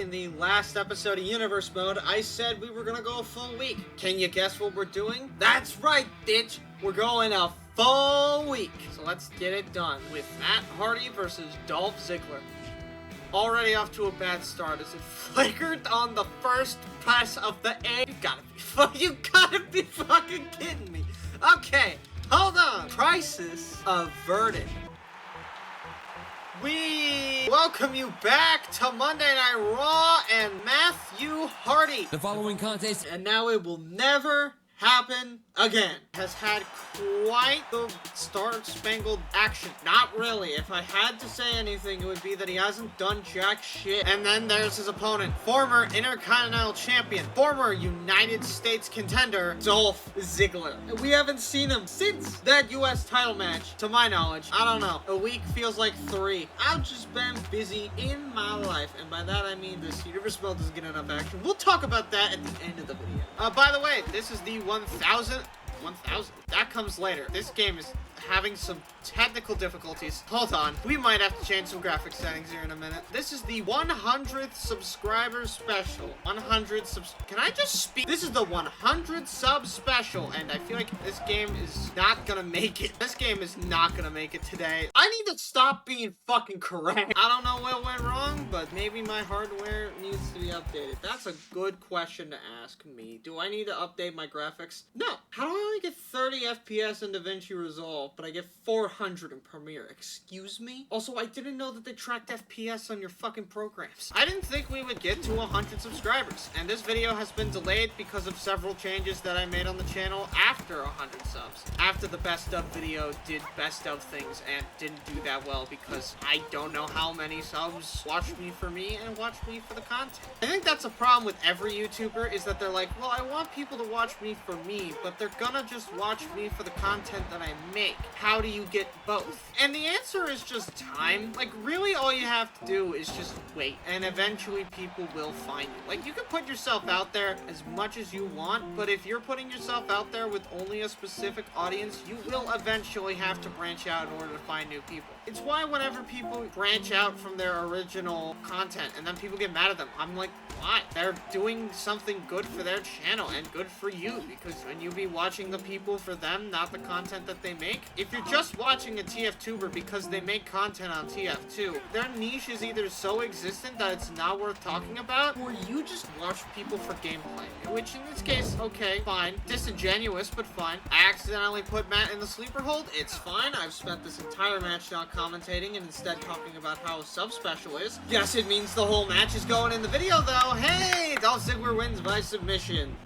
In the last episode of Universe Mode, I said we were gonna go a full week. Can you guess what we're doing? That's right, bitch! We're going a full week. So let's get it done with Matt Hardy versus Dolph Ziggler. Already off to a bad start as it flickered on the first press of the A. You gotta be fucking kidding me. Okay, hold on. Crisis averted. We welcome you back to Monday Night Raw and Matthew Hardy. The following contest, And now it will never happen again. Has had quite the star-spangled action. Not really. If I had to say anything, it would be that he hasn't done jack shit. And then there's his opponent, former Intercontinental Champion, former United States contender, Dolph Ziggler. We haven't seen him since that US title match, to my knowledge. I don't know. A week feels like 3. I've just been busy in my life, and by that I mean this Universe Mode doesn't get enough action. We'll talk about that at the end of the video. By the way, this is the 1000. That comes later. This game is having some technical difficulties. Hold on. We might have to change some graphic settings here in a minute. This is the 100th subscriber special. 100 subs... Can I just speak? This is the 100 sub special, and I feel like this game is not gonna make it. This game is not gonna make it today. I need to stop being fucking correct. I don't know what went wrong, but maybe my hardware needs to be updated. That's a good question to ask me. Do I need to update my graphics? No. How do I only get 30 FPS in DaVinci Resolve, but I get 400 in Premiere? Excuse me? Also, I didn't know that they tracked FPS on your fucking programs. I didn't think we would get to 100 subscribers, and this video has been delayed because of several changes that I made on the channel after 100 subs. After the best of video did best of things and didn't do that well because I don't know how many subs watched me for me and watched me for the content. I think that's a problem with every YouTuber, is that they're like, well, I want people to watch me for me, but they're gonna just watch me for the content that I make. How do you get both? And the answer is just time. Like, really all you have to do is just wait, and eventually people will find you. Like, you can put yourself out there as much as you want, but if you're putting yourself out there with only a specific audience, you will eventually have to branch out in order to find new people. It's why whenever people branch out from their original content and then people get mad at them, I'm like, why? They're doing something good for their channel and good for you, because when you be watching the people for them, not the content that they make. If you're just watching a TFTuber because they make content on TF2, their niche is either so existent that it's not worth talking about, or you just watch people for gameplay. Which in this case, okay, fine. Disingenuous, but fine. I accidentally put Matt in the sleeper hold. It's fine. I've spent this entire match not commentating and instead talking about how a sub special is. Yes, it means the whole match is going in the video though. Hey, Dolph Ziggler wins by submission.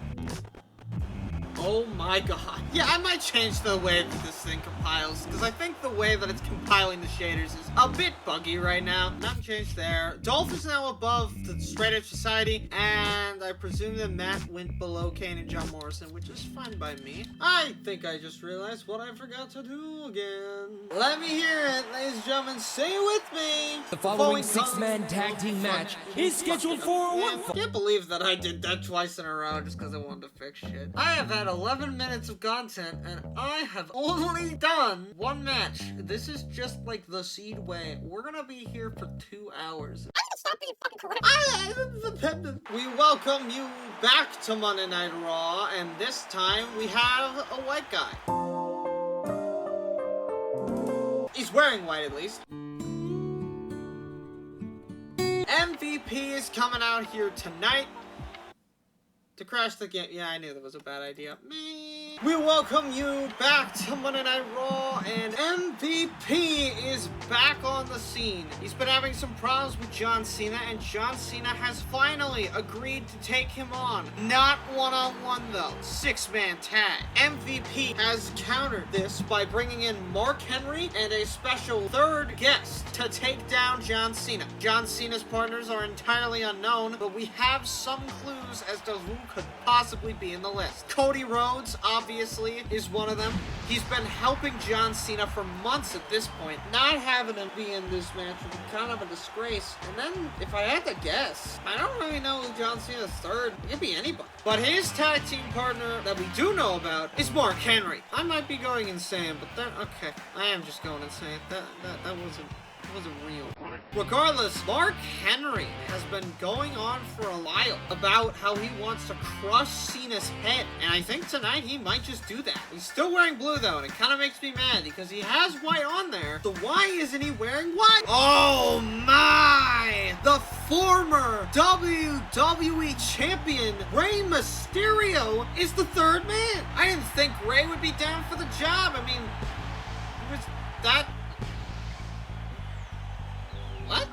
Oh my god. Yeah, I might change the way that this thing compiles, because I think the way that it's compiling the shaders is a bit buggy right now. Nothing changed there. Dolph is now above the Straight Edge Society, and I presume that Matt went below Kane and John Morrison, which is fine by me. I think I just realized what I forgot to do again. Let me hear it, ladies and gentlemen. Say it with me. the following six-man tag team match is scheduled for one I can't believe that I did that twice in a row just because I wanted to fix shit. I have had 11 minutes of content, and I have only done one match. This is just like the seed way. We're gonna be here for 2 hours. Stop being fucking correct. We welcome you back to Monday Night Raw, and this time we have a white guy. He's wearing white, at least. MVP is coming out here tonight to crash the game. Yeah, I knew that was a bad idea. Me. We welcome you back to Monday Night Raw, and MVP is back on the scene. He's been having some problems with John Cena, and John Cena has finally agreed to take him on. Not one-on-one, though. 6-man tag. MVP has countered this by bringing in Mark Henry and a special third guest to take down John Cena. John Cena's partners are entirely unknown, but we have some clues as to who could possibly be in the list. Cody Rhodes, obviously, is one of them. He's been helping John Cena for months at this point. Not having him be in this match would be kind of a disgrace. And then, if I had to guess, I don't really know who John Cena's third. It could be anybody. But his tag team partner that we do know about is Mark Henry. I might be going insane, but then, okay. I am just going insane. That wasn't wasn't real. Regardless, Mark Henry has been going on for a while about how he wants to crush Cena's head, and I think tonight he might just do that. He's still wearing blue though, and it kind of makes me mad because he has white on there, so why isn't he wearing white? Oh my! The former WWE Champion Rey Mysterio is the third man. I didn't think Rey would be down for the job. I mean, was that... What?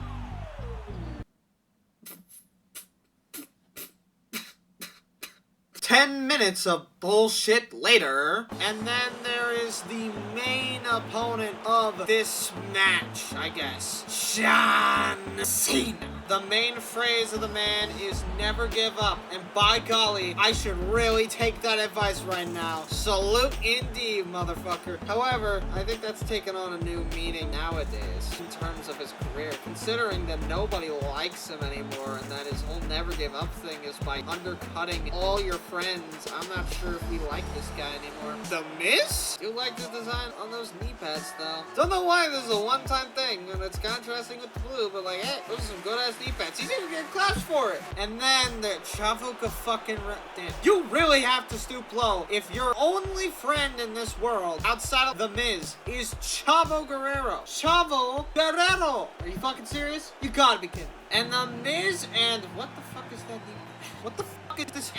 Ten minutes of bullshit later, and then there is the main opponent of this match, I guess. John Cena. The main phrase of the man is never give up, and by golly, I should really take that advice right now. Salute indeed, motherfucker. However, I think that's taken on a new meaning nowadays in terms of his career, considering that nobody likes him anymore, and that his whole never give up thing is by undercutting all your friends. I'm not sure if we like this guy anymore. The Miz? Do like the design on those knee pads, though. Don't know why this is a one-time thing, and it's contrasting with the blue, but like, hey, those are some good-ass knee pads. He's even getting claps for it. And then the Chavo fucking... Damn. You really have to stoop low if your only friend in this world, outside of The Miz, is Chavo Guerrero. Chavo Guerrero! Are you fucking serious? You gotta be kidding. And The Miz and... What the fuck is that knee? What the fuck is this?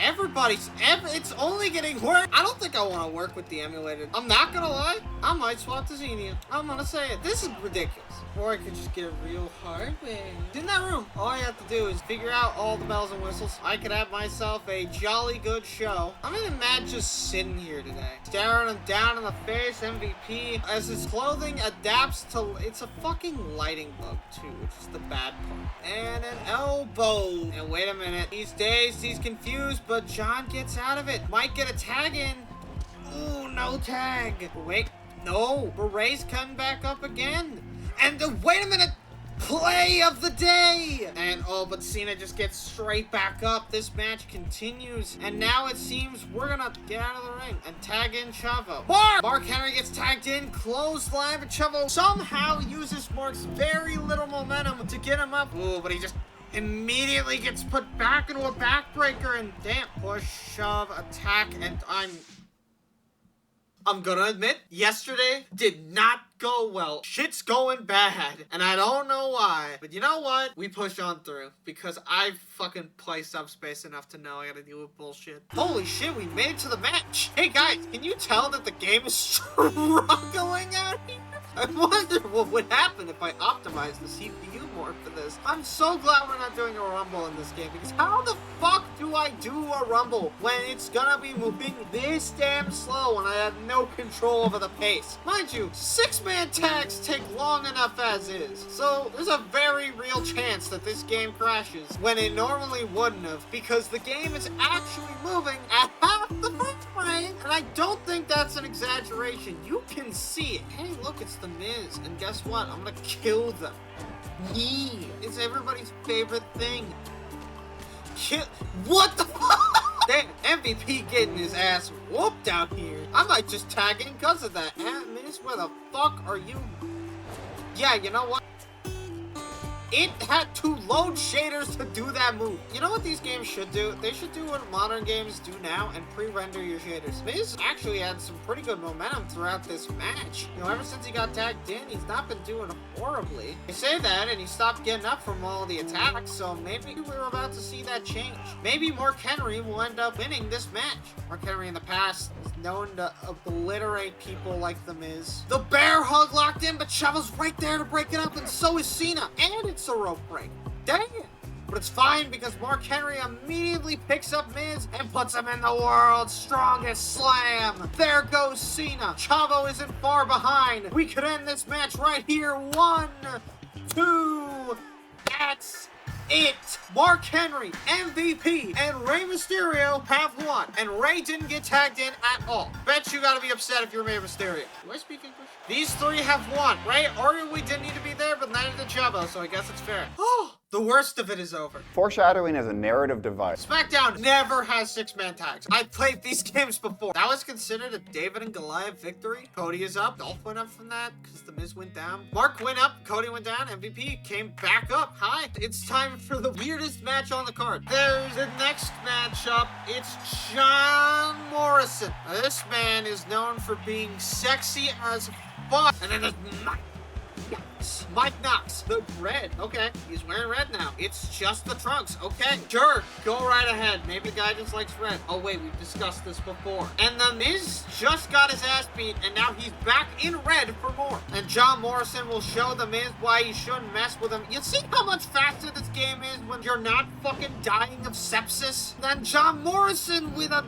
It's only getting worse. I don't think I want to work with the emulated. I'm not gonna lie. I might swap to Xenia. I'm gonna say it. This is ridiculous. Or I could just get a real hard way. In that room, all I have to do is figure out all the bells and whistles. I could have myself a jolly good show. I'm even mad just sitting here today. Staring him down in the face, MVP. As his clothing adapts to... It's a fucking lighting bug, too, which is the bad part. And an elbow. And wait a minute. He's dazed, he's confused, but John gets out of it. Might get a tag in. Ooh, no tag. Wait, no. Beray's cutting back up again. And wait a minute. Play of the day! And oh, but Cena just gets straight back up. This match continues. And now it seems we're gonna get out of the ring and tag in Chavo. Mark Henry gets tagged in. Clothesline, but Chavo somehow uses Mark's very little momentum to get him up. Ooh, but he just immediately gets put back into a backbreaker. And damn, push, shove, attack, and I'm gonna admit, yesterday did not go well. Shit's going bad, and I don't know why. But you know what? We push on through, because I fucking play Subspace enough to know I gotta deal with bullshit. Holy shit, we made it to the match. Hey guys, can you tell that the game is struggling out here? I wonder what would happen if I optimized the CPU more for this. I'm so glad we're not doing a rumble in this game, because how the fuck do I do a rumble when it's gonna be moving this damn slow and I have no control over the pace? Mind you, 6-man tags take long enough as is, so there's a very real chance that this game crashes when it normally wouldn't have, because the game is actually moving at half the frame rate, and I don't think that's an exaggeration. You can see it. Hey, look, it's The Miz, and guess what? I'm gonna kill them. It's everybody's favorite thing. What the fuck? Damn, MVP getting his ass whooped out here. I might just tag in because of that. Miz, where the fuck are you? Yeah, you know what? It had to load shaders to do that move. You know what these games should do? They should do what modern games do now and pre-render your shaders. Miz actually had some pretty good momentum throughout this match. You know, ever since he got tagged in, he's not been doing horribly. They say that, and he stopped getting up from all the attacks, so maybe we're about to see that change. Maybe Mark Henry will end up winning this match. Mark Henry in the past is known to obliterate people like The Miz. The bear hug locked in, but Chavo's right there to break it up, and so is Cena. And it's a rope break. Dang it. But it's fine because Mark Henry immediately picks up Miz and puts him in the world's strongest slam. There goes Cena. Chavo isn't far behind. We could end this match right here. 1, 2. That's it. Mark Henry, MVP, and Rey Mysterio have won. And Rey didn't get tagged in at all. Bet you gotta be upset if you're Rey Mysterio. Do I speak English? These three have won. Rey arguably didn't need to be there, but neither did Chavo, so I guess it's fair. Oh, The worst of it is over. Foreshadowing is a narrative device. SmackDown never has six-man tags. I played these games before. That was considered a David and Goliath victory. Cody is up. Dolph went up from that because The Miz went down. Mark went up. Cody went down. MVP came back up. Hi. It's time for the weirdest match on the card. There's the next matchup. It's John Morrison. Now, this man is known for being sexy as fuck. And then there's Mike Knox, the red. Okay, he's wearing red now. It's just the trunks. Okay, sure, go right ahead. Maybe the guy just likes red. Oh wait, we've discussed this before. And The Miz just got his ass beat, and now he's back in red for more. And John Morrison will show The Miz why you shouldn't mess with him. You see how much faster this game is when you're not fucking dying of sepsis? Then John Morrison with a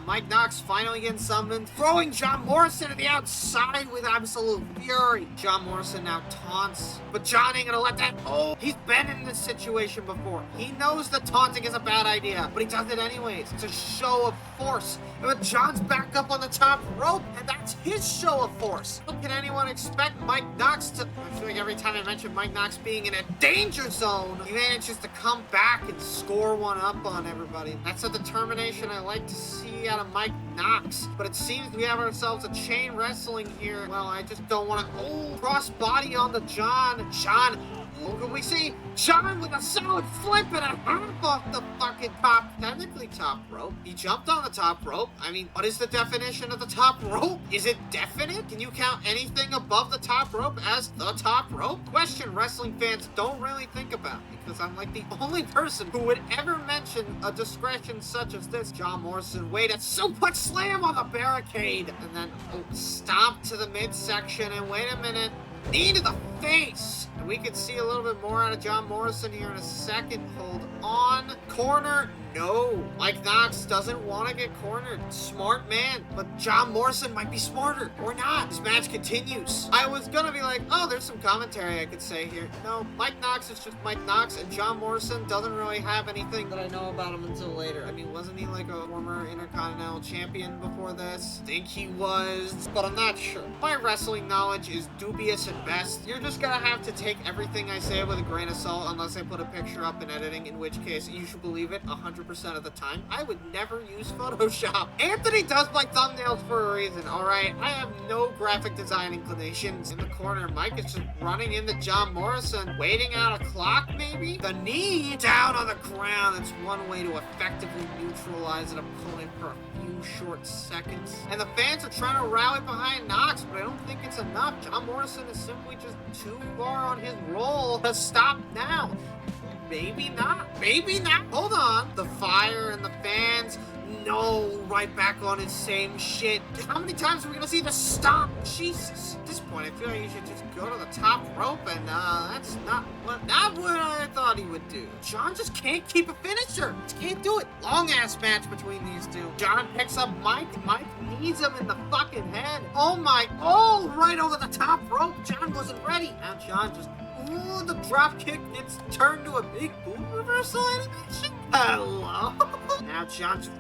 Mike Knox finally getting summoned, throwing John Morrison to the outside with absolute fury. John Morrison now taunts, but John ain't gonna let that. Oh, he's been in this situation before. He knows that taunting is a bad idea, but he does it anyways. It's a show of force. But John's back up on the top rope, and that's his show of force. How can anyone expect Mike Knox to... I feel like every time I mention Mike Knox being in a danger zone, he manages to come back and score one up on everybody. That's a determination I like to see out of Mike Knox. But it seems we have ourselves a chain wrestling here. Well, I just don't want to... Oh, cross body on the John. John... What can we see? John with a solid flip and a half off the fucking top, technically top rope. He jumped on the top rope. I mean, what is the definition of the top rope? Is it definite? Can you count anything above the top rope as the top rope? Question wrestling fans don't really think about, because I'm like the only person who would ever mention a discretion such as this. John Morrison wait, a suplex slam on the barricade, and then stomp to the midsection, and wait a minute, knee to the face. And we can see a little bit more out of John Morrison here in a second. Hold on. Corner. No. Mike Knox doesn't want to get cornered. Smart man. But John Morrison might be smarter. Or not. This match continues. I was going to be like, oh, there's some commentary I could say here. No. Mike Knox is just Mike Knox. And John Morrison doesn't really have anything that I know about him until later. I mean, wasn't he like a former Intercontinental Champion before this? I think he was. But I'm not sure. My wrestling knowledge is dubious at best. You're just going to have to take everything I say with a grain of salt unless I put a picture up in editing, in which case you should believe it 100% of the time. I would never use Photoshop. Anthony does my thumbnails for a reason, alright? I have no graphic design inclinations. In the corner, Mike is just running into John Morrison, waiting out a clock maybe? The knee down on the ground. That's one way to effectively neutralize an opponent for a few short seconds. And the fans are trying to rally behind Knox, but I don't think it's enough. John Morrison is simply just too far on his roll to stop now. Maybe not. Maybe not. Hold on. The fire and the fans. No, right back on his same shit. How many times are we gonna see the stomp? Jesus. At this point, I feel like you should just go to the top rope, and that's not what I thought he would do. John just can't keep a finisher. Just can't do it. Long ass match between these two. John picks up Mike. Mike knees him in the fucking head. Oh my! Oh, right over the top rope. John wasn't ready. Now John just. Ooh, the drop kick gets turned to a big boot reversal animation. Hello. Now John's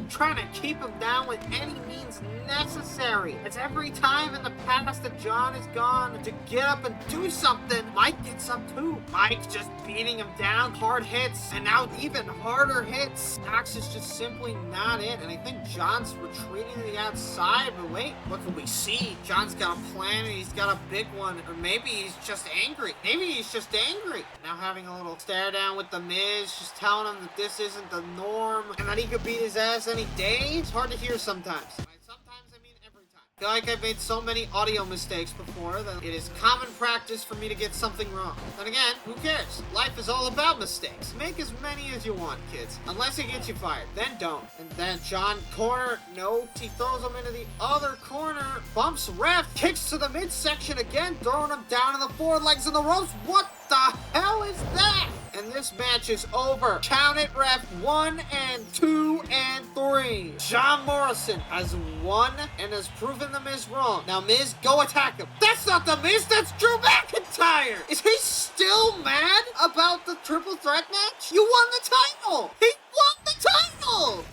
trying to keep him down with any means necessary. It's every time in the past that John has gone to get up and do something, Mike gets up too. Mike's just beating him down, hard hits, and now even harder hits. Knox is just simply not it, and I think John's retreating to the outside, but wait, what can we see? John's got a plan, and he's got a big one, or maybe he's just angry. Maybe he's just angry. Now having a little stare down with The Miz, just telling him that this isn't the norm, and that he could beat his ass any day. It's hard to hear sometimes. Sometimes, I mean every time. I feel like I've made so many audio mistakes before that it is common practice for me to get something wrong. Then again, who cares? Life is all about mistakes. Make as many as you want, kids. Unless it gets you fired. Then don't. And then John corner. No. He throws him into the other corner. Bumps ref. Kicks to the midsection again. Throwing him down in the forward legs in the ropes. What the hell is that? And this match is over. Count it, ref. 1 and 2 and 3. John Morrison has won and has proven The Miz wrong. Now, Miz, go attack him. That's not The Miz. That's Drew McIntyre. Is he still mad about the triple threat match? You won the title. He won the title.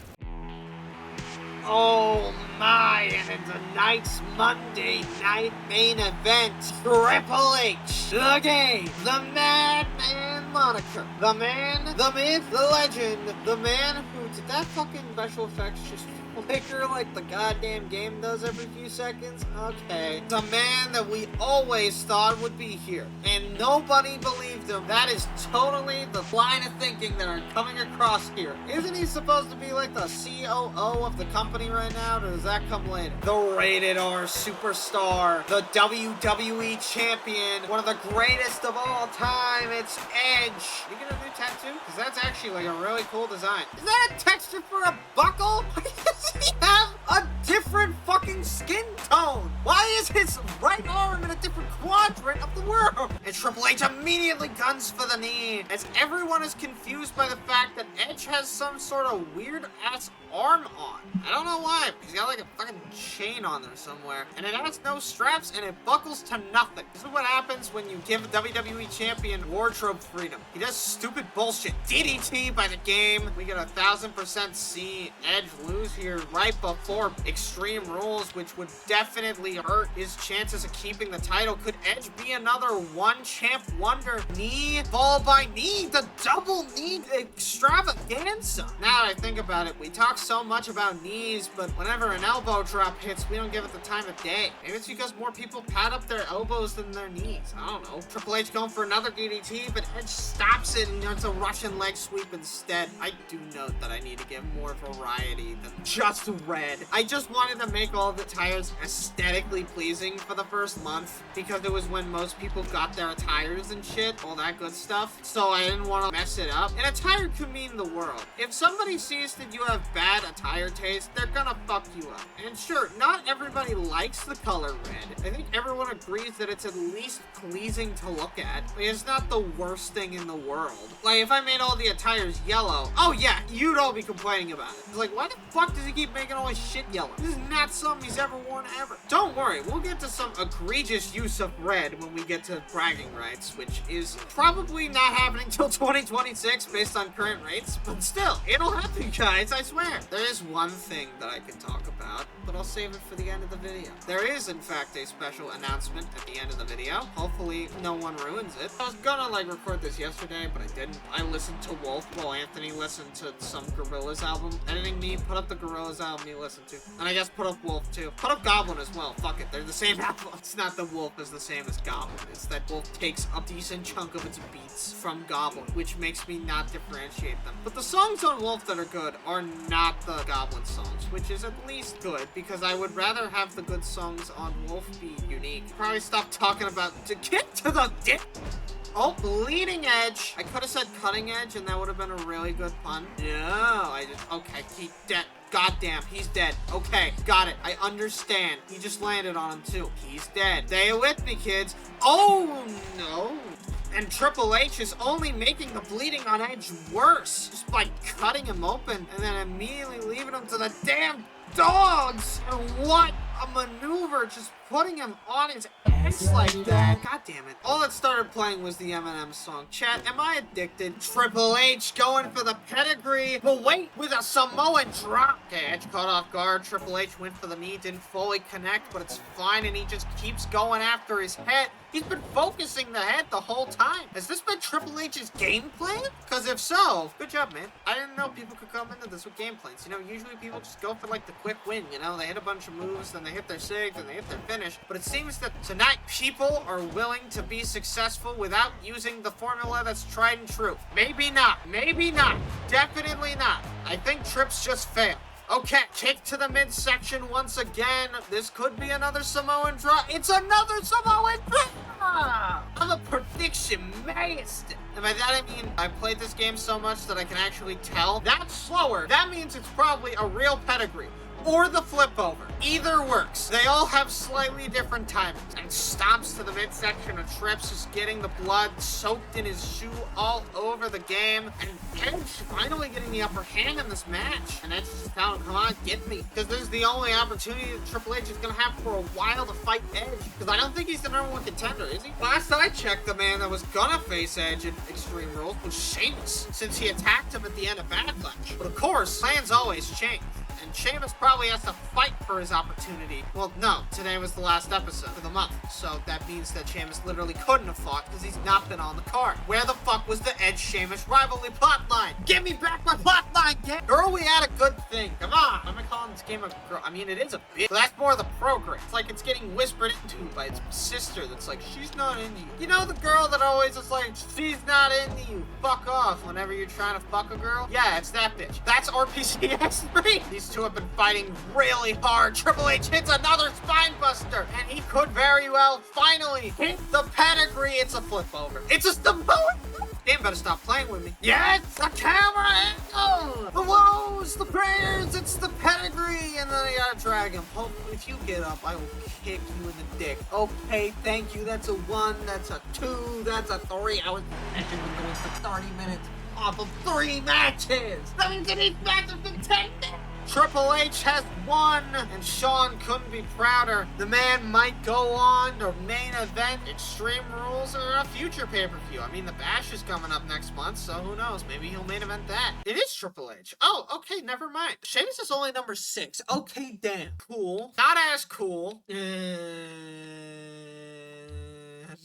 Oh, my, and in tonight's Monday night main event, Triple H, the Game, the Madman moniker, the man, the myth, the legend, the man who, did that fucking special effects just flicker like the goddamn game does every few seconds? Okay. The man that we always thought would be here, and nobody believed him. That is totally the line of thinking that are coming across here. Isn't he supposed to be like the COO of the company right now, or does that come later? The rated R superstar, the WWE champion, one of the greatest of all time, it's Edge. You get a new tattoo? Because that's actually like a really cool design. Is that a texture for a buckle? He have a different fucking skin tone? Why is his right arm in a different quadrant of the world? And Triple H immediately guns for the knee, as everyone is confused by the fact that Edge has some sort of weird ass arm on. I don't know why, but he's got like a fucking chain on there somewhere, and it has no straps and it buckles to nothing. This is what happens when you give a WWE champion wardrobe freedom. He does stupid bullshit. DDT by the Game. We get 1000% see Edge lose here right before Extreme Rules, which would definitely hurt his chances of keeping the title. Could Edge be another one champ wonder? Knee, fall by knee, the double knee extravaganza. Now that I think about it, we talk so much about knees, but whenever an elbow drop hits, we don't give it the time of day. Maybe it's because more people pad up their elbows than their knees. I don't know. Triple H going for another DDT, but Edge stops it and it's a Russian leg sweep instead. I do note that I need to get more variety than just red. I just wanted to make all the attires aesthetically pleasing for the first month, because it was when most people got their attires and shit, all that good stuff. So I didn't want to mess it up. An attire could mean the world. If somebody sees that you have bad attire taste, they're gonna fuck you up. And sure, not everybody likes the color red. I think everyone agrees that it's at least pleasing to look at. Like, it's not the worst thing in the world. Like, if I made all the attires yellow, oh yeah, you'd all be complaining about it. It's like, why the fuck does he keep making all his shit yellow? This is not something he's ever worn ever. Don't worry, we'll get to some egregious use of red when we get to bragging rights, which is probably not happening till 2026 based on current rates, but still, it'll happen, guys, I swear. There is one thing that I can talk about, but I'll save it for the end of the video. There is, in fact, a special announcement at the end of the video. Hopefully, no one ruins it. I was gonna, record this yesterday, but I didn't. I listened to Wolf while Anthony listened to some Gorillaz album. Editing me, put up the Gorillaz album he listened to. And I guess put up Wolf, too. Put up Goblin as well. Fuck it, they're the same album. It's not that Wolf is the same as Goblin. It's that Wolf takes a decent chunk of its beats from Goblin, which makes me not differentiate them. But the songs on Wolf that are good are not the Goblin songs, which is at least good, because I would rather have the good songs on Wolf be unique. Probably stop talking about to get to the dick. Oh, Bleeding Edge. I could have said Cutting Edge, and that would have been a really good pun. No, okay, he's dead. Goddamn, he's dead. Okay, got it. I understand. He just landed on him, too. He's dead. Stay with me, kids. Oh, no. And Triple H is only making the bleeding on Edge worse, just by cutting him open and then immediately leaving him to the damn dogs. And what a maneuver, just putting him on his ass like that. God damn it. All that started playing was the Eminem song. Chat, am I addicted? Triple H going for the pedigree, but wait, with a Samoan drop. Okay, Edge caught off guard. Triple H went for the knee, didn't fully connect, but it's fine, and he just keeps going after his head. He's been focusing the head the whole time. Has this been Triple H's game plan? Because if so, good job, man. I didn't know people could come into this with game plans. Usually people just go for the quick win, They hit a bunch of moves, then they hit their sig, then they hit their finish. But it seems that tonight people are willing to be successful without using the formula that's tried and true. Maybe not. Maybe not. Definitely not. I think Trips just failed. Okay, kick to the midsection once again. This could be another Samoan drop. It's another Samoan drop! I'm a prediction master. And by that I mean I played this game so much that I can actually tell. That's slower. That means it's probably a real pedigree. Or the flip over. Either works. They all have slightly different timings. And stomps to the midsection of Trips, just getting the blood soaked in his shoe all over the game. And Edge finally getting the upper hand in this match. And Edge just found, come on, get me. Because this is the only opportunity that Triple H is going to have for a while to fight Edge. Because I don't think he's the #1 contender, is he? Last I checked, the man that was going to face Edge at Extreme Rules was Sheamus, since he attacked him at the end of Backlash. But of course, plans always change. and Sheamus probably has to fight for his opportunity. Well, no, today was the last episode for the month, so that means that Sheamus literally couldn't have fought because he's not been on the card. Where the fuck was the Edge-Sheamus rivalry plotline? Give me back my plotline, girl! We had a good thing. Come on! I'm gonna call this game a girl. I mean, it is a bit. But that's more of the program. It's like it's getting whispered into by its sister that's like, she's not into you. You know the girl that always is like, she's not into you. Fuck off whenever you're trying to fuck a girl? Yeah, it's that bitch. That's RPCX3. These two have been fighting really hard. Triple H hits another spine buster, and he could very well finally hit the pedigree. It's a flip over. It's a Samoan. Game better stop playing with me. Yes, the camera angle, the woes, the prayers, it's the pedigree, and then I gotta drag him. Hopefully, if you get up, I will kick you in the dick. Okay, thank you. That's a 1, that's a 2, that's a 3. I was actually going for 30 minutes off of 3 matches. That means that each match has been 10 minutes. Triple H has won, and Shawn couldn't be prouder. The man might go on to main event Extreme Rules or a future pay-per-view. I mean, the Bash is coming up next month, so who knows? Maybe he'll main event that. It is Triple H. Oh, okay, never mind. Sheamus is only number 6. Okay, damn. Cool. Not as cool.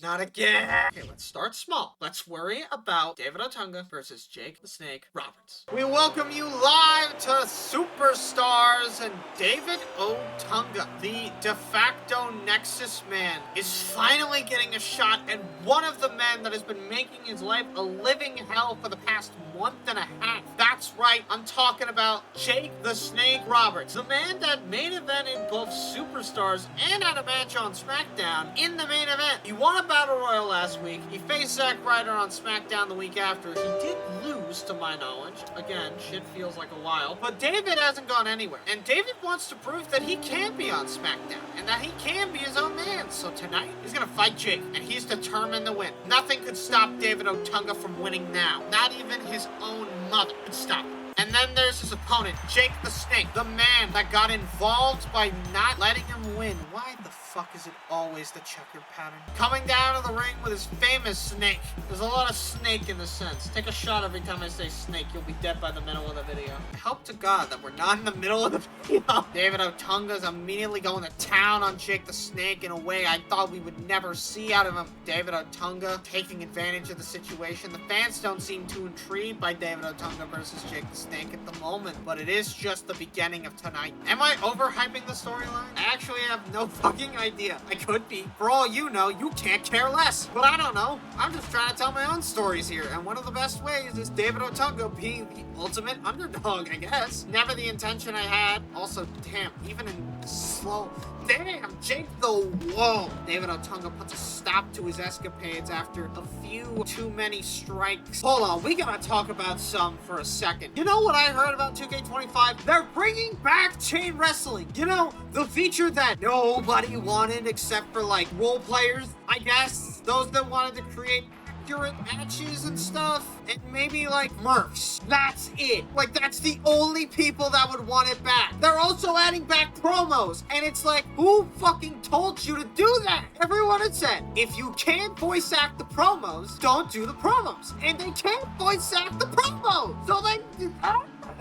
Not again. Okay, let's start small. Let's worry about David Otunga versus Jake the Snake Roberts. We welcome you live to Superstars, and David Otunga, the de facto Nexus man, is finally getting a shot at one of the men that has been making his life a living hell for the past month and a half. That's right, I'm talking about Jake the Snake Roberts, the man that main evented both Superstars and had a match on SmackDown in the main event. He won a Battle Royal last week. He faced Zack Ryder on SmackDown the week after. He did lose, to my knowledge. Again, shit feels like a while. But David hasn't gone anywhere. And David wants to prove that he can be on SmackDown and that he can be his own man. So tonight, he's gonna fight Jake, and he's determined to win. Nothing could stop David Otunga from winning now. Not even his own mother could stop him. And then there's his opponent, Jake the Snake, the man that got involved by not letting him win. Why the fuck is it always the checkered pattern? Coming down to the ring with his famous snake. There's a lot of snake in the sense. Take a shot every time I say snake. You'll be dead by the middle of the video. I hope to God that we're not in the middle of the video. David Otunga's immediately going to town on Jake the Snake in a way I thought we would never see out of him. David Otunga taking advantage of the situation. The fans don't seem too intrigued by David Otunga versus Jake the Snake at the moment, but it is just the beginning of tonight. Am I overhyping the storyline? I actually have no fucking idea. I could be. For all you know, you can't care less. But I don't know. I'm just trying to tell my own stories here, and one of the best ways is David Otunga being the ultimate underdog, I guess. Never the intention I had. Also, damn, even in slow... Damn, Jake the Whoa. David Otunga puts a stop to his escapades after a few too many strikes. Hold on, we gotta talk about some for a second. You know what I heard about 2K25? They're bringing back chain wrestling. You know, the feature that nobody wanted except for like role players, I guess. Those that wanted to create accurate matches and stuff, and maybe like Murphs. That's it. Like, that's the only people that would want it back. They're also adding back promos, and it's like, who fucking told you to do that? Everyone had said, if you can't voice act the promos, don't do the promos. And they can't voice act the promos. So they...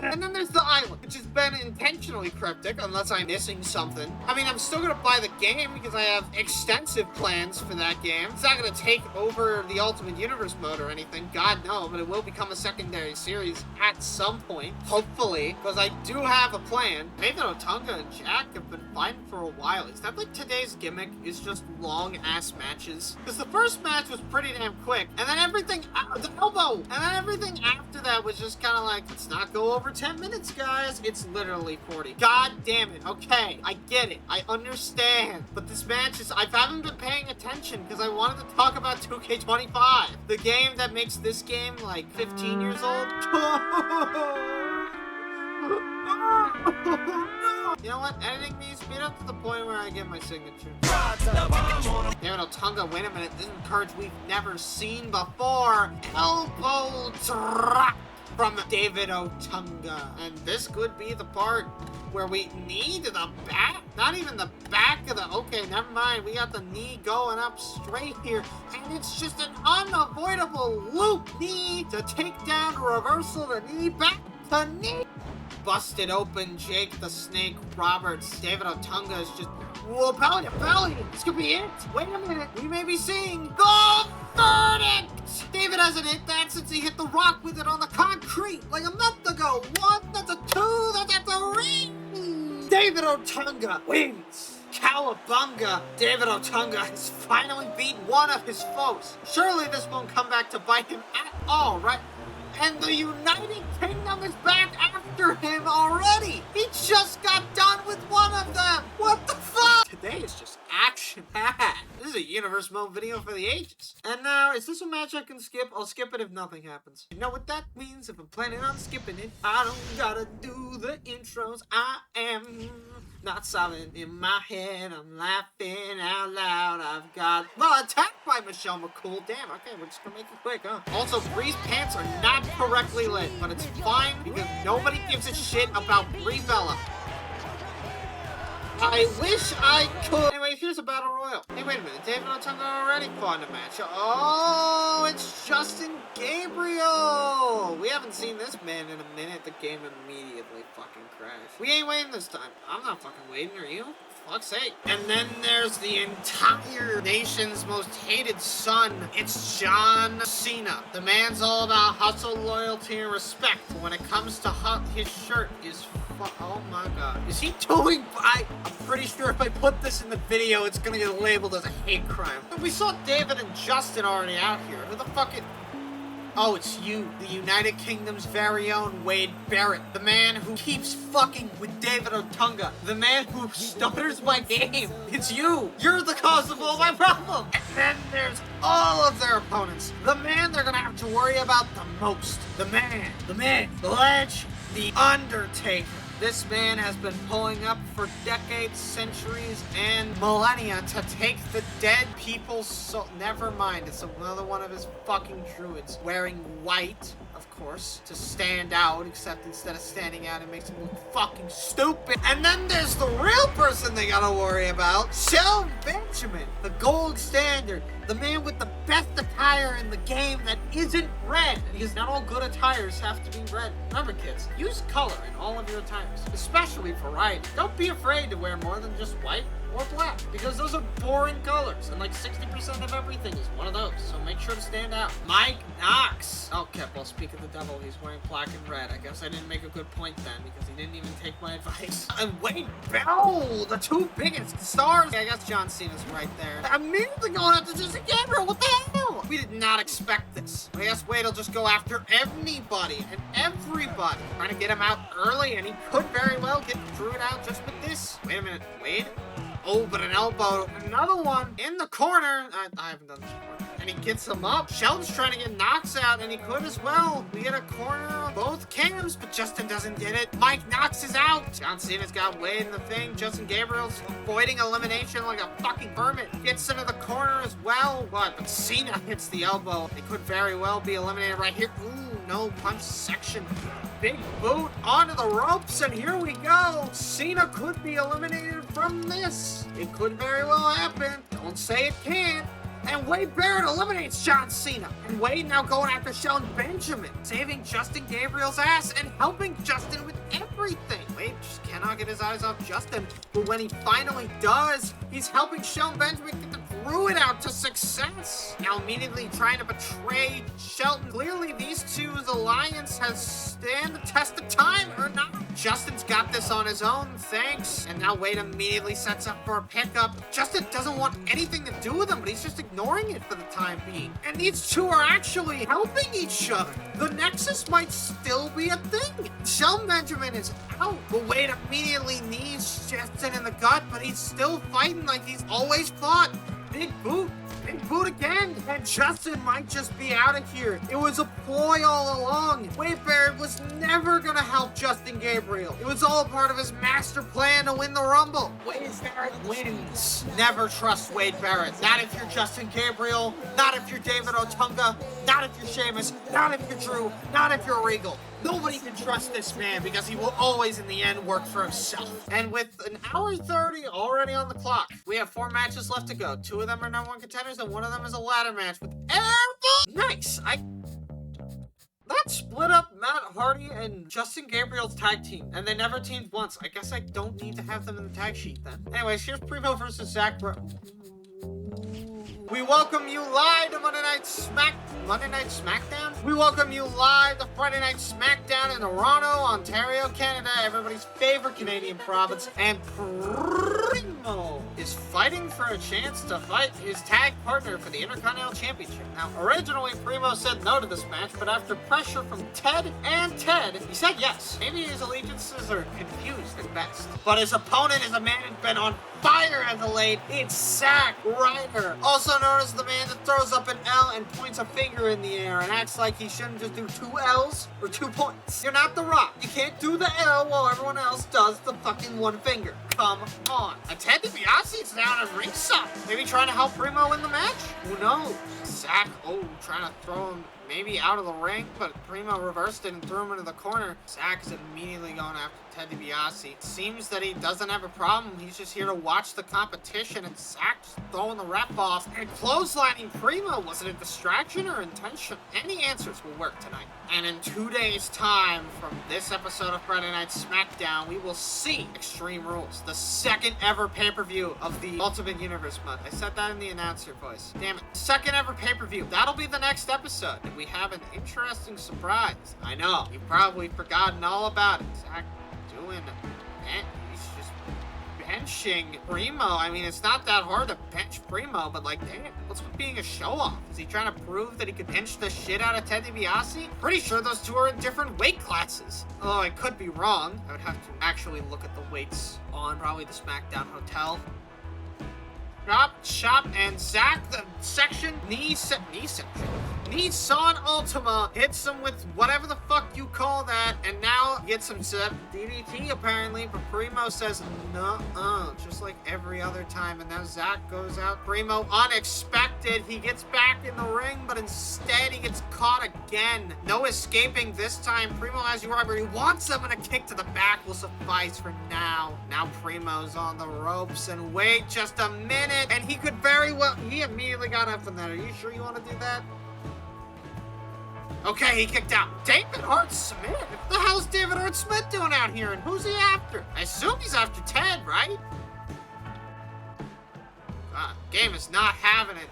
And then there's the island, which has been intentionally cryptic, unless I'm missing something. I mean, I'm still gonna buy the game because I have extensive plans for that game. It's not gonna take over the Ultimate Universe mode or anything, God no, but it will become a secondary series at some point, hopefully, because I do have a plan. David Otunga and Jack have been fighting for a while. Is that like today's gimmick? Is just long-ass matches? Because the first match was pretty damn quick, and then everything, the elbow, and then everything after that was just kind of like, let's not go over 10 minutes, guys. It's literally 40. God damn it. Okay, I get it. I understand. But this match is... I haven't been paying attention because I wanted to talk about 2K25. The game that makes this game like 15 years old. You know what? Editing these, speed up to the point where I get my signature. David Otunga, wait a minute. This is a card we've never seen before. Elbow drop from David Otunga. And this could be the part where we need the back, not even the back of the, okay, never mind. We got the knee going up straight here. And it's just an unavoidable loop knee to take down, reversal the knee, back to knee. busted open Jake the Snake Roberts. David Otunga is just, whoa, belly to belly. This could be it. Wait a minute. We may be seeing the verdict. David hasn't hit that since he hit the rock with it on the concrete like a month ago. One, that's a two, that's a three. David Otunga wins. Cowabunga! David Otunga has finally beat one of his foes. Surely this won't come back to bite him at all, right? And the United Kingdom is back after him already! He just got done with one of them! What the fuck? Today is just action-packed. This is a universe mode video for the ages. And now, is this a match I can skip? I'll skip it if nothing happens. You know what that means? If I'm planning on skipping it, I don't gotta do the intros. I am not solid in my head. I'm laughing out loud. I've got the attack by Michelle McCool. Damn, okay, we're just gonna make it quick, huh? Also, Bree's pants are not correctly lit, but it's fine because nobody gives a shit about Brie Bella. I wish I could. Anyway, here's a battle royal. Hey, wait a minute. David Otunga already fought in a match. Oh, it's Justin Gabriel. We haven't seen this man in a minute. The game immediately fucking crashed. We ain't waiting this time. I'm not fucking waiting. Are you? Fuck's sake. And then there's the entire nation's most hated son. It's John Cena. The man's all about hustle, loyalty, and respect. When it comes to his shirt is oh my god. Is he doing? I'm pretty sure if I put this in the video, it's gonna get labeled as a hate crime. But we saw David and Justin already out here. Who the fuck is... Oh, it's you, the United Kingdom's very own Wade Barrett. The man who keeps fucking with David Otunga. The man who stutters my game. It's you. You're the cause of all my problems. And then there's all of their opponents. The man they're gonna have to worry about the most. The man, the ledge, the Undertaker. This man has been pulling up for decades, centuries, and millennia to take the dead people's soul. Never mind, it's another one of his fucking druids. Wearing white, of course, to stand out, except instead of standing out, it makes him look fucking stupid. And then there's the real person they gotta worry about, Shelton Benjamin, the gold standard. The man with the best attire in the game that isn't red. Because not all good attires have to be red. Remember, kids, use color in all of your attires, especially variety. Don't be afraid to wear more than just white or black, because those are boring colors, and like 60% of everything is one of those, so make sure to stand out. Mike Knox. Okay, well, speak of the devil, he's wearing black and red. I guess I didn't make a good point then, because he didn't even take my advice. And Wade Bell, the two biggest stars. I guess John Cena's right there. I'm immediately going after Justin Gabriel. What the hell? We did not expect this. I guess Wade will just go after anybody and everybody, trying to get him out early, and he could very well get Druid out just with this. Wait a minute, Wade? Oh, but an elbow. Another one in the corner. I haven't done this before. And he gets him up. Shelton's trying to get Knox out, and he could as well. We get a corner of both cams, but Justin doesn't get it. Mike Knox is out. John Cena's got Wade in the thing. Justin Gabriel's avoiding elimination like a fucking hermit. Gets into the corner as well. What? But Cena hits the elbow. He could very well be eliminated right here. Ooh, no punch section. Big boot onto the ropes, and here we go. Cena could be eliminated from this. It could very well happen. Don't say it can't. And Wade Barrett eliminates John Cena. And Wade now going after Shelton Benjamin, saving Justin Gabriel's ass and helping Justin with everything. Wade just cannot get his eyes off Justin. But when he finally does, he's helping Shelton Benjamin get the Druid out to success. Now immediately trying to betray Shelton. Clearly these two's alliance has stand the test of time or not. Justin's got this on his own, thanks. And now Wade immediately sets up for a pickup. Justin doesn't want anything to do with him, but he's just ignoring it for the time being. And these two are actually helping each other. The Nexus might still be a thing. Shelton Benjamin is out, but Wade immediately knees Justin in the gut, but he's still fighting like he's always fought. Big boot again, and Justin might just be out of here. It was a ploy all along. Wade Barrett was never gonna help Justin Gabriel. It was all part of his master plan to win the Rumble. Wade Barrett wins. Never trust Wade Barrett. Not if you're Justin Gabriel, not if you're David Otunga, not if you're Sheamus, not if you're Drew, not if you're Regal. Nobody can trust this man because he will always, in the end, work for himself. And with an hour 30 already on the clock, we have 4 matches left to go. 2 of them are #1 contenders, and 1 of them is a ladder match with Nice. That split up Matt Hardy and Justin Gabriel's tag team, and they never teamed once. I guess I don't need to have them in the tag sheet then. Anyways, here's Primo versus Zach We welcome you live to Monday Night Smackdown? We welcome you live to Friday Night Smackdown in Toronto, Ontario, Canada, everybody's favorite Canadian province, and Primo is fighting for a chance to fight his tag partner for the Intercontinental Championship. Now, originally, Primo said no to this match, but after pressure from Ted and Ted, he said yes. Maybe his allegiances are confused at best. But his opponent is a man who's been on fire as of late. It's Zack Ryder, also known as the man that throws up an L and points a finger in the air and acts like he shouldn't just do 2 L's or 2 points. You're not The Rock. You can't do the L while everyone else does the fucking 1 finger. Come on. And Ted DiBiase's down at ringside. Maybe trying to help Primo win the match? Who knows? Zack, trying to throw him maybe out of the ring, but Primo reversed it and threw him into the corner. Zack's immediately going after Ted DiBiase. It seems that he doesn't have a problem. He's just here to watch the competition, and Zack's throwing the ref off and clotheslining Primo. Was it a distraction or intention? Any answers will work tonight. And in 2 days' time from this episode of Friday Night Smackdown, we will see Extreme Rules, the second ever pay-per-view of the Ultimate Universe month. I said that in the announcer voice. Damn it. Second ever pay-per-view. That'll be the next episode. And we have an interesting surprise. I know, you've probably forgotten all about it. Zack doing it. He's just benching Primo. I mean, it's not that hard to bench Primo, but like, damn, what's with being a show-off? Is he trying to prove that he could bench the shit out of Ted DiBiase? Pretty sure those two are in different weight classes. Although I could be wrong. I would have to actually look at the weights on probably the SmackDown Hotel. Chop, and Zack, the knee section. Nissan Altima hits him with whatever the fuck you call that, and now gets some DDT apparently, but Primo says nuh-uh, just like every other time, and now Zack goes out. Primo, unexpected, he gets back in the ring, but instead he gets caught again. No escaping this time. Primo has you rubber. He wants him, and a kick to the back will suffice for now. Now Primo's on the ropes, and wait just a minute, and he could very well, he immediately got up from that. Are you sure you want to do that? Okay, he kicked out. David Hart Smith? What the hell's David Hart Smith doing out here, and who's he after? I assume he's after Ted, right? Game is not having it.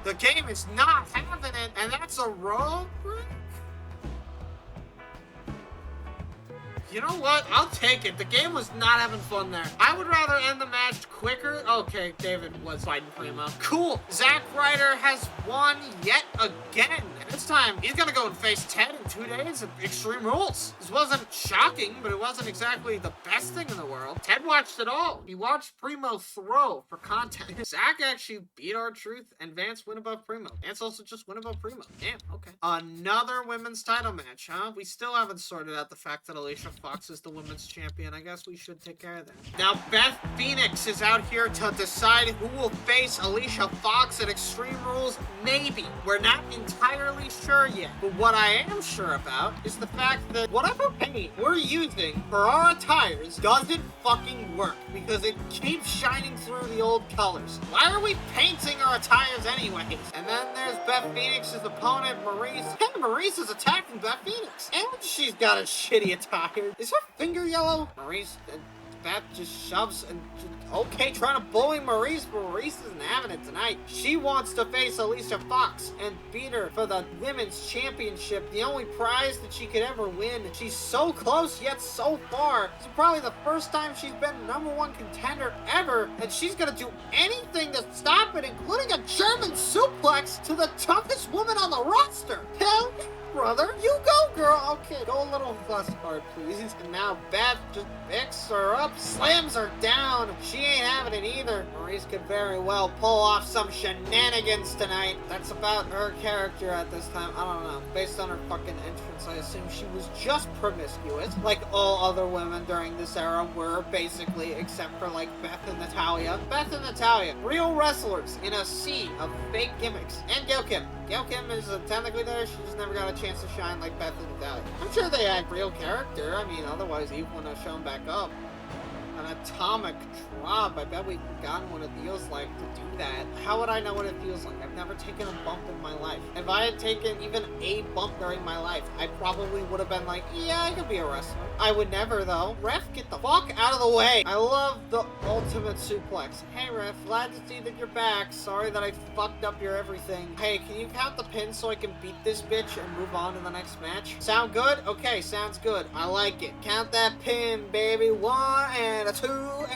The game is not having it, and that's a rope break? You know what? I'll take it. The game was not having fun there. I would rather end the match quicker. Okay, David was fighting Primo. Cool. Zack Ryder has won yet again. And this time, he's gonna go and face Ted in 2 days at Extreme Rules. This wasn't shocking, but it wasn't exactly the best thing in the world. Ted watched it all. He watched Primo throw for content. Zack actually beat R-Truth, and Vance win above Primo. Vance also just win above Primo. Damn, okay. Another women's title match, huh? We still haven't sorted out the fact that Alicia Fox is the women's champion. I guess we should take care of that. Now, Beth Phoenix is out here to decide who will face Alicia Fox at Extreme Rules. Maybe. We're not entirely sure yet. But what I am sure about is the fact that whatever paint we're using for our attires doesn't fucking work, because it keeps shining through the old colors. Why are we painting our attires anyways? And then there's Beth Phoenix's opponent, Maryse. Hey, Maryse is attacking Beth Phoenix, and she's got a shitty attire. Is her finger yellow? Maryse, Beth just shoves and okay, trying to bully Maryse, but Maryse isn't having it tonight. She wants to face Alicia Fox and beat her for the women's championship, the only prize that she could ever win. She's so close yet so far. This is probably the first time she's been #1 contender ever, and she's gonna do anything to stop it, including a German suplex to the toughest woman on the roster. Hell, brother, you go, girl. Okay, go a little less hard, please. And now Beth just picks her up, slams her down. She ain't having it either. Maryse could very well pull off some shenanigans tonight. That's about her character at this time. I don't know. Based on her fucking entrance, I assume she was just promiscuous, like all other women during this era were, basically, except for like Beth and Natalya. Beth and Natalya, real wrestlers in a sea of fake gimmicks. And Gail Kim. Gail Kim is technically there. She just never got a chance to shine like Beth and Natalya. I'm sure they had real character. I mean, otherwise Eve wouldn't have shown back up. An atomic drop. I bet we've forgotten what it feels like to do that. How would I know what it feels like? I've never taken a bump in my life. If I had taken even a bump during my life, I probably would have been like, yeah, I could be a wrestler. I would never, though. Ref, get the fuck out of the way. I love the ultimate suplex. Hey, Ref, glad to see that you're back. Sorry that I fucked up your everything. Hey, can you count the pins so I can beat this bitch and move on to the next match? Sound good? Okay, sounds good. I like it. Count that pin, baby. 1 and a 2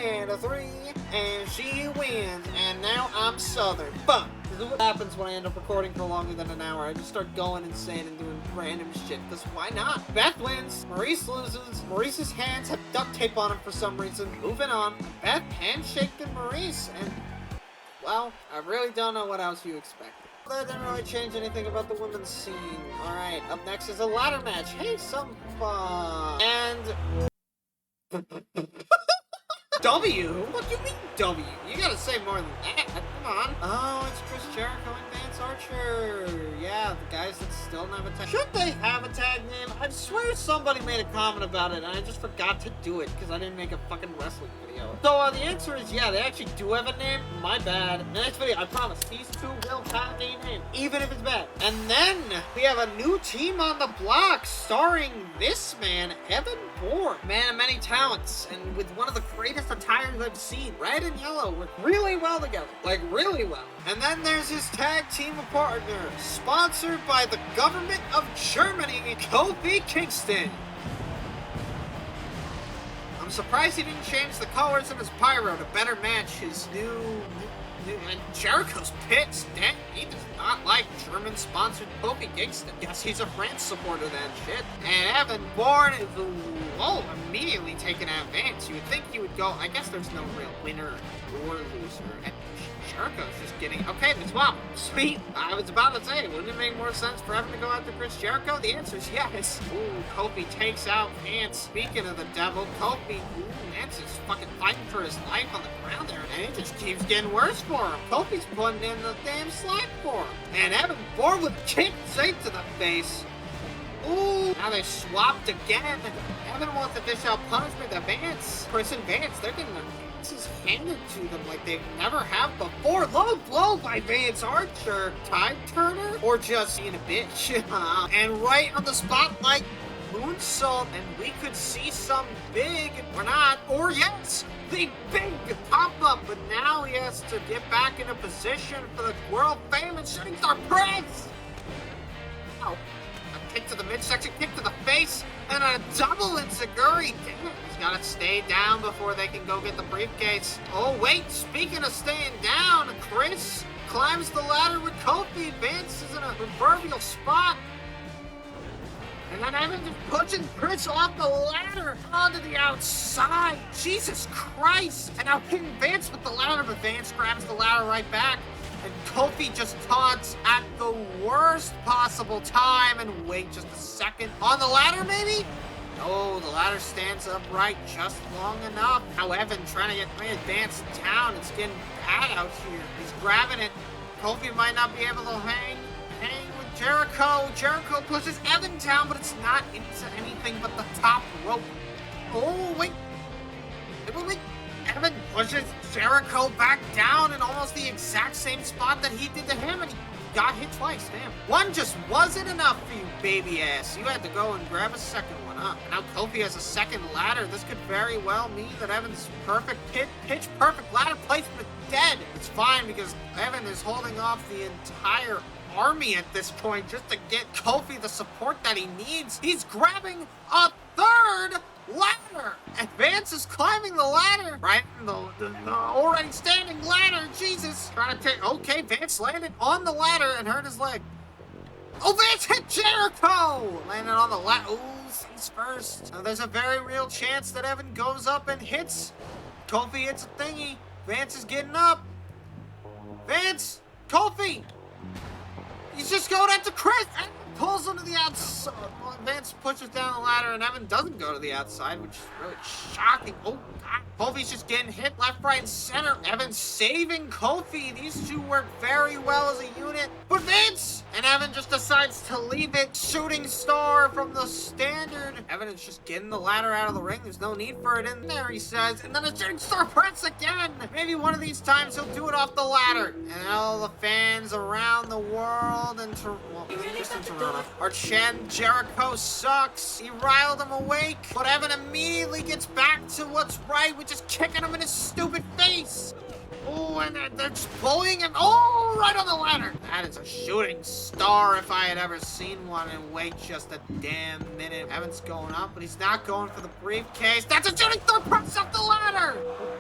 and a 3, and she wins. And now I'm Southern. Fuck. This is what happens when I end up recording for longer than an hour. I just start going insane and doing random shit, because why not? Beth wins, Maurice loses, Maurice's hands have duct tape on him for some reason. Moving on, Beth handshaked Maurice, and, well, I really don't know what else you expected. That didn't really change anything about the women's scene. Alright, up next is a ladder match. Hey, some fun. And... W? What do you mean W? You gotta say more than that. Come on. Oh, it's Chris Jericho and Vance Archer. Yeah, the guys that still don't have a tag. Should they have a tag name? I swear somebody made a comment about it and I just forgot to do it because I didn't make a fucking wrestling video. So the answer is yeah, they actually do have a name. My bad. Next video, I promise, these two will have a name, even if it's bad. And then we have a new team on the block starring this man, Evan Bourne. Man of many talents and with one of the greatest attires I've seen. Red and yellow work really well together. Like, really well. And then there's his tag team partner, sponsored by the government of Germany, Kofi Kingston. I'm surprised he didn't change the colors of his pyro to better match his new and Jericho's pissed. Dang, he does not like German-sponsored Kofi Kingston. Guess he's a France supporter then, shit. And Evan Bourne is, immediately taking advance. You would think he would go, I guess there's no real winner or loser. And Jericho's just getting, okay, they swap. Sweet. I was about to say, wouldn't it make more sense for Evan to go after Chris Jericho? The answer is yes. Ooh, Kofi takes out Vance. Speaking of the devil, Kofi, Vance is fucking fighting for his life on the ground there, and it just keeps getting worse for him. Kofi's putting in the damn slack for him. And Evan Bourne with kick straight to the face. Ooh, now they swapped again. Evan wants to dish out punishment to Vance. Chris and Vance, they're getting their faces handed to them like they've never have before. Low blow by Vance Archer. Tide turner? Or just being a bitch. And right on the spotlight, moonsault, and we could see some big, or not, or yes, the big pop-up, but now he has to get back into position for the world-famous Shooting Star Press. Oh. Kick to the midsection, kick to the face, and a double enziguri. Damn it, he's gotta stay down before they can go get the briefcase. Oh wait, speaking of staying down, Chris climbs the ladder with Kofi. Vance is in a proverbial spot. And then Evan just pushing Chris off the ladder onto the outside. Jesus Christ. And now hitting Vance with the ladder, but Vance grabs the ladder right back. And Kofi just taunts at the worst possible time. And wait just a second. On the ladder, maybe? No, the ladder stands upright just long enough. Now Evan trying to get Vance down. It's getting bad out here. He's grabbing it. Kofi might not be able to hang with Jericho. Jericho pushes Evan down, but it's not into anything but the top rope. Oh, wait. Wait. Evan pushes Jericho back down in almost the exact same spot that he did to him, and he got hit twice. Damn. One just wasn't enough for you, baby ass. You had to go and grab a second one up. Now Kofi has a second ladder. This could very well mean that Evan's pitch perfect ladder placement is dead. It's fine because Evan is holding off the entire army at this point just to get Kofi the support that he needs. He's grabbing a third ladder, and Vance is climbing the ladder, right? The already standing ladder. Jesus, trying to take. Okay, Vance landed on the ladder and hurt his leg. Oh, Vance hit Jericho, landed on the ladder. Oh, face first. Now there's a very real chance that Evan goes up and hits. Kofi hits a thingy. Vance is getting up. Vance, Kofi. He's just going after Chris. pulls him to the outside. Vance pushes down the ladder, and Evan doesn't go to the outside, which is really shocking. Oh, God. Kofi's just getting hit left, right, and center. Evan saving Kofi. These two work very well as a unit. But Vince! And Evan just decides to leave it. Shooting star from the standard. Evan is just getting the ladder out of the ring. There's no need for it in there, he says. And then a shooting star press again. Maybe one of these times he'll do it off the ladder. And all the fans around the world and just in Toronto are chanting Jericho sucks. He riled him awake. But Evan immediately gets back to what's right, which is kicking him in his stupid face. Oh, and they're just bullying him. Oh, right on the ladder. That is a shooting star if I had ever seen one. And wait just a damn minute. Evan's going up, but he's not going for the briefcase. That's a shooting star press up the ladder.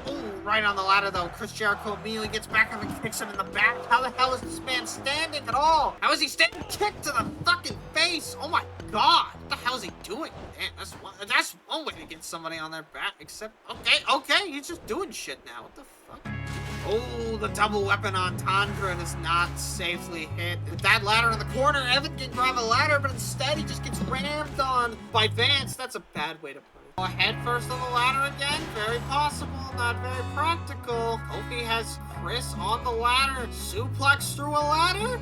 Oh, right on the ladder, though. Chris Jericho immediately gets back up and kicks him in the back. How the hell is this man standing at all? How is he standing? Kick to the fucking face. Oh, my God. What the hell is he doing? Man, that's one way to get somebody on their back. Except, okay, he's just doing shit now. What the fuck? Oh, the double weapon entendre does not safely hit. With that ladder in the corner, Evan can grab a ladder, but instead he just gets rammed on by Vance. That's a bad way to put it. Head first on the ladder again. Very possible, not very practical. Kofi has Chris on the ladder. Suplex through a ladder?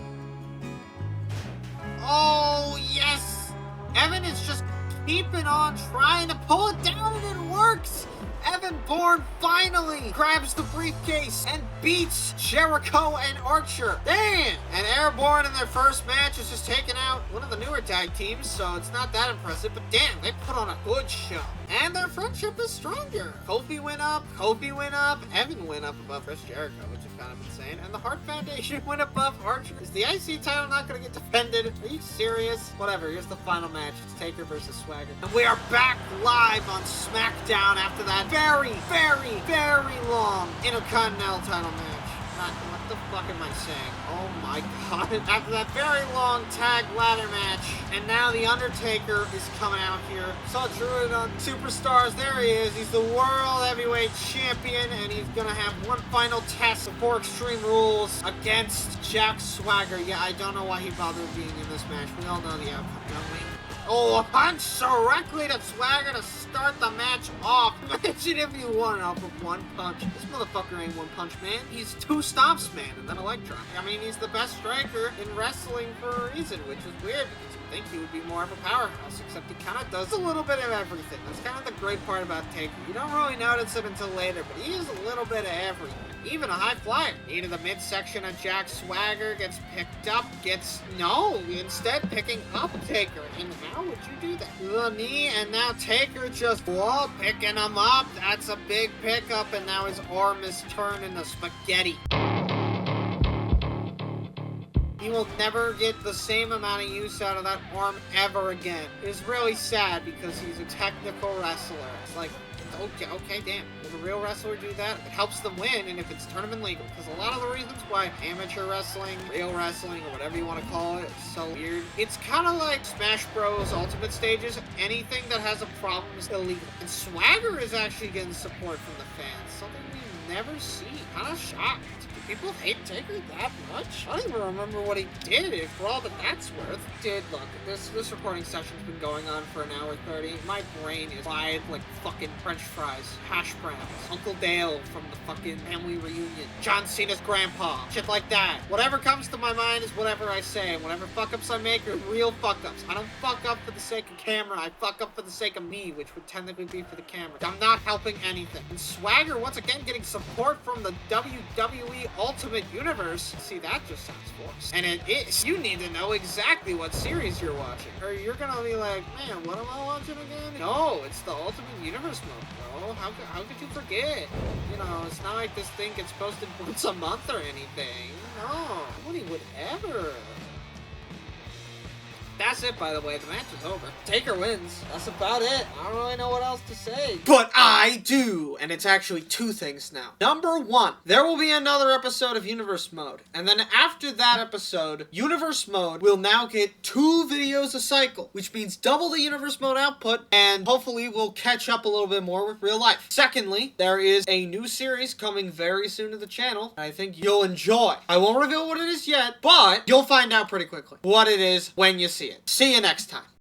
Oh, yes. Evan is just keeping on trying to pull it down, and it works. Evan Bourne finally grabs the briefcase and beats Jericho and Archer. Damn! And Airborne in their first match is just taking out one of the newer tag teams, so it's not that impressive, but damn, they put on a good show. And their friendship is stronger. Kofi went up, Evan went up above Chris Jericho, which is kind of insane, and the Hart Foundation went above Archer. Is the IC title not going to get defended? Are you serious? Whatever, here's the final match. It's Taker versus Swagger. And we are back live on SmackDown after that very, very, very long Intercontinental title match. What the fuck am I saying? Oh my God. After that very long tag ladder match, and now The Undertaker is coming out here. Saw Druid on Superstars. There he is. He's the World Heavyweight Champion, and he's gonna have one final test for Extreme Rules against Jack Swagger. Yeah, I don't know why he bothered being in this match. We all know the outcome, don't we? Oh, a punch directly to Swagger to start the match off. Imagine if you won off of one punch. This motherfucker ain't one punch man. He's two stomps man and then a leg drop. I mean, he's the best striker in wrestling for a reason, which is weird because you think he would be more of a powerhouse, except he kind of does a little bit of everything. That's kind of the great part about Taker. You don't really notice it until later, but he is a little bit of everything. Even a high flyer. Knee to the midsection of Jack Swagger gets picked up, instead picking up Taker. And how would you do that? The knee, and now Taker just picking him up. That's a big pickup, and now his arm is turned into spaghetti. He will never get the same amount of use out of that arm ever again. It's really sad because he's a technical wrestler. It's like, okay, damn. Will a real wrestler do that? It helps them win, and if it's tournament legal. Because a lot of the reasons why amateur wrestling, real wrestling, or whatever you want to call it, is so weird. It's kind of like Smash Bros. Ultimate Stages. Anything that has a problem is illegal. And Swagger is actually getting support from the fans. Something we never see. Kind of shocked. People hate Taker that much? I don't even remember what he did, for all that that's worth. Look, this recording session's been going on for an hour 30. My brain is fried like fucking french fries, hash browns, Uncle Dale from the fucking family reunion, John Cena's grandpa, shit like that. Whatever comes to my mind is whatever I say. Whatever fuck-ups I make are real fuck-ups. I don't fuck up for the sake of camera. I fuck up for the sake of me, which would technically be for the camera. I'm not helping anything. And Swagger, once again, getting support from the WWE Ultimate Universe. See, that just sounds forced. And it is. You need to know exactly what series you're watching. Or you're gonna be like, man, what am I watching again? No, it's the Ultimate Universe mode, bro. How could you forget? You know, it's not like this thing gets posted once a month or anything. No, nobody would ever. That's it, by the way. The match is over. Taker wins. That's about it. I don't really know what else to say. But I do! And it's actually two things now. Number one, there will be another episode of Universe Mode. And then after that episode, Universe Mode will now get 2 videos a cycle, which means double the Universe Mode output, and hopefully we'll catch up a little bit more with real life. Secondly, there is a new series coming very soon to the channel, and I think you'll enjoy. I won't reveal what it is yet, but you'll find out pretty quickly what it is when you see it. it. See you next time.